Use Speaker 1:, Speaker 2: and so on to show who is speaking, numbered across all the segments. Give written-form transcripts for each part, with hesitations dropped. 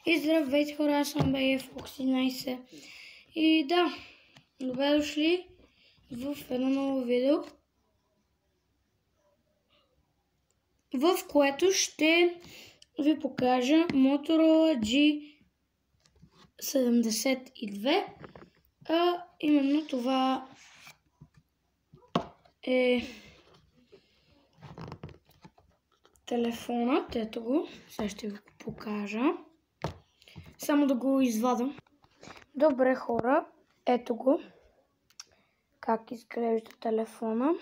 Speaker 1: И здравейте хора, аз съм BF11 и да, добре дошли в едно ново видео, в което ще ви покажа Motorola G72. Именно това е телефонът, ето го, сега ще ви го покажа. Само да го извадам. Добре хора, ето го. Как изглежда телефона.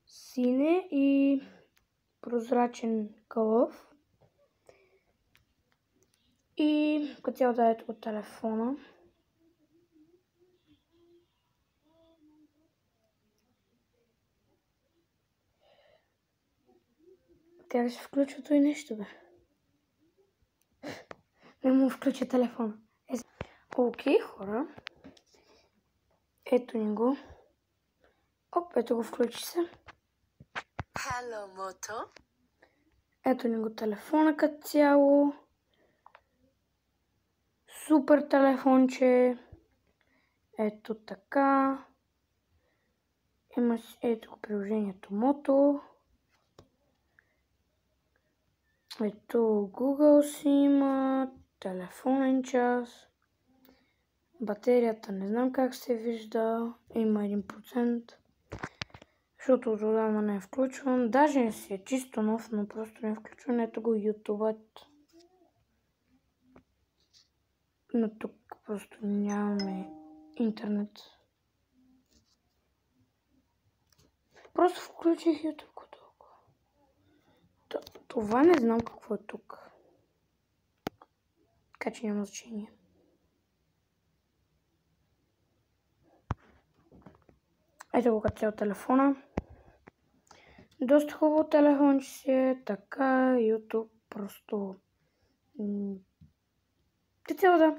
Speaker 1: Сине и прозрачен кълъв. И като цяло да ето го телефона. Как се включва той нещо, бе? Не му включа телефона. Окей, хора. Ето ни го. Оп, ето го, включи се.
Speaker 2: Hello, Moto.
Speaker 1: Ето ни го телефона като цяло. Супер телефонче. Ето така. Има ето го приложението Moto. Ето Google си има. Телефонен час. Батерията не знам как се вижда. Има 1%. Защото отдавна не е включван. Даже не си е чисто нов, но просто не е включван. Ето го YouTube. Но тук просто нямаме интернет. Просто включих YouTube толкова. Това не знам какво е тук. Така че няма значение. Ето го като цял телефона. Доста хубаво телефонче си е. Така, YouTube просто... Цяло да.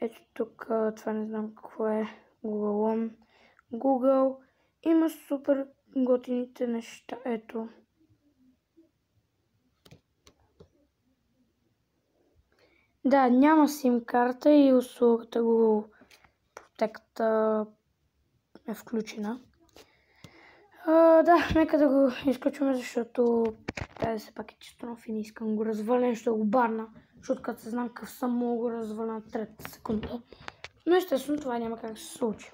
Speaker 1: Ето тук, това не знам какво е. Google. Google. Има супер готините неща. Ето. Да, няма SIM карта и услугата Google Protect е включена. Да, нека да го изключваме, защото тази се пак е чисто нов и не искам го разваля, ще го барна, защото като се знам какъв съм, мога го разваля на трета секунда. Но естествено това няма как да се случи.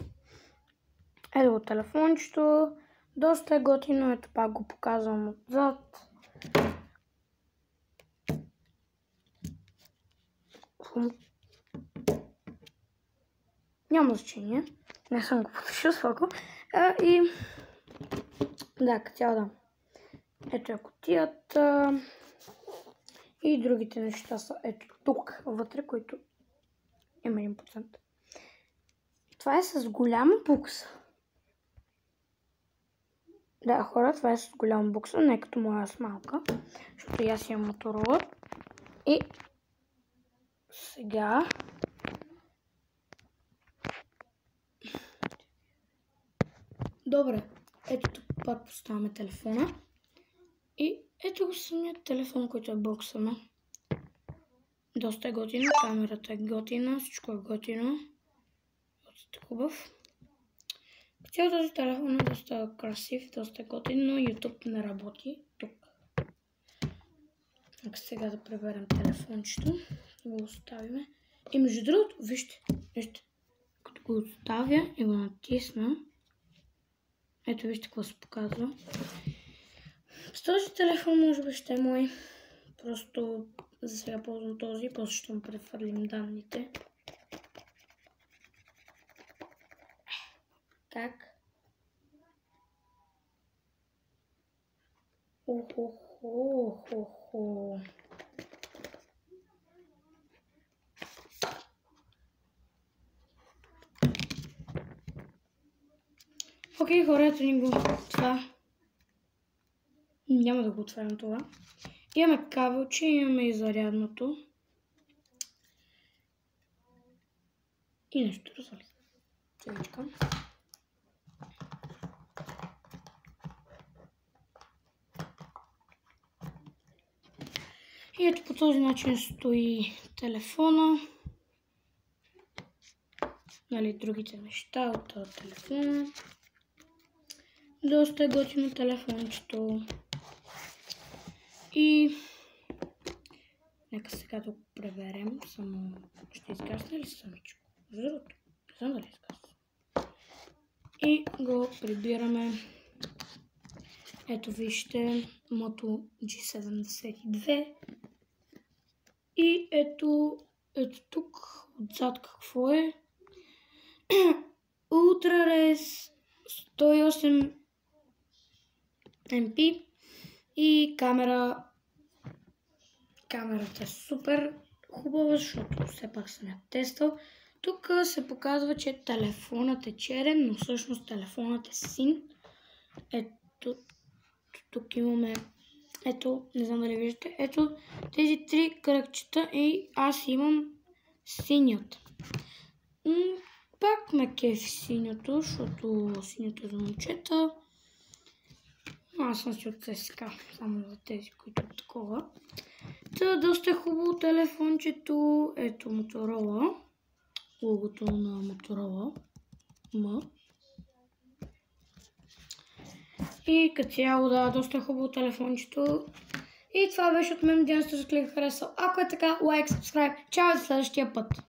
Speaker 1: Ето го телефончето, доста е готино, ето пак го показвам отзад. Няма значение, не съм го потушил с фоко. И да, като цяло да. Ето е кутията. И другите неща са ето тук вътре, които има 1%. Това е с голяма букса. Да, хора, това е с голяма букса, не като моя с малка, защото и аз имам Motorola. И сега добре, ето тук пак поставяме телефона. И ето го самият телефон, който е боксана. Доста е готино, камерата е готина, всичко е готино. Доста хубав. Цял този телефон е доста красив, доста готин, но YouTube не работи тук. Нека сега да преберем телефончето, да го оставим. И между другото, вижте, като го оставя и го натисна, ето вижте какво се показва. С този телефон може би ще е мой. Просто за сега ползвам този, после ще му прехвърлим данните. Как? Охо. Окей, хора, ето ни го това. Няма да го отварям това. Имаме кабелче, имаме и зарядното. И нещо развали. Цевичка. И ето по този начин стои телефона. Нали, другите неща от този телефон. Доста е готино телефончето. И нека сега да го преверим. Само ще изгасне ли самичко? Другото. Не знам дали изгасне. И го прибираме. Ето вижте, Moto G72. И ето тук отзад какво е? UltraRes 108 MP и камерата е супер хубава, защото все пак съм я тествал. Тук се показва, че телефонът е черен, но всъщност телефонът е син. Ето, тук имаме, ето, не знам дали виждате, ето тези три кръгчета и аз имам синьот. Пак ме кефи синьото, защото синьото е за момчета. Аз съм си от ЦСКА, само за тези, които е такова. Та доста хубаво телефончето. Ето Моторола. Логото на Моторола. И като цяло, да, доста хубаво телефончето. И това беше от мен. Надявам се, че ви харесал. Ако е така, лайк, subscribe. Чао за следващия път.